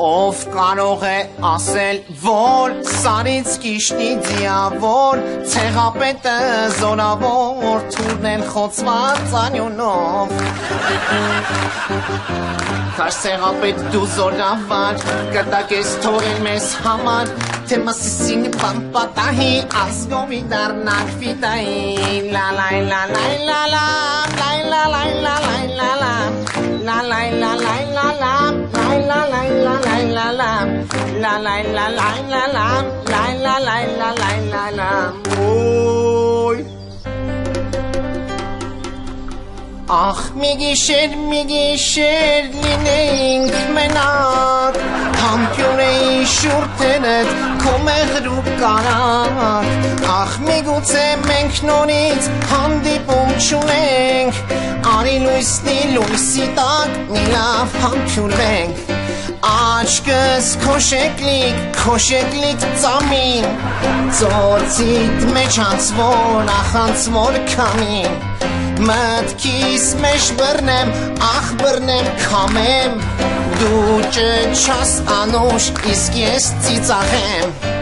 Ով կարող է ասել, որ սարից կիշնի ձիավոր, ցեղապետը զորավոր, թուրնել խոցված անյունով։ Քաշ ցեղապետ դու զորավար, կտակ ես թողել մեզ համար, թե մասիսին պամպատահի, ազգովի դառնանք ֆիտայի, լա լա լա լա լա լա, լա լա լա լա լա լա, լա լա լա լա լա լա, լա լա լա լա լա լա, la la la la la la la la la la la la la Oy Ach mi gişer lineyink menak Hampyonei şurtenet komehru karak Ach mi gutse menk nonit handipum çunenk Ari luisi tak nilav hampyonenk Աչքս քոշեկլիկ ծամին Ծոցիտ մեջ անցվոր, ախանցվոր կամին Մտքիս մեջ բրնեմ, ախ բրնեմ կամեմ Դու ճչաս անուշ, իսկ ես ծիծաղեմ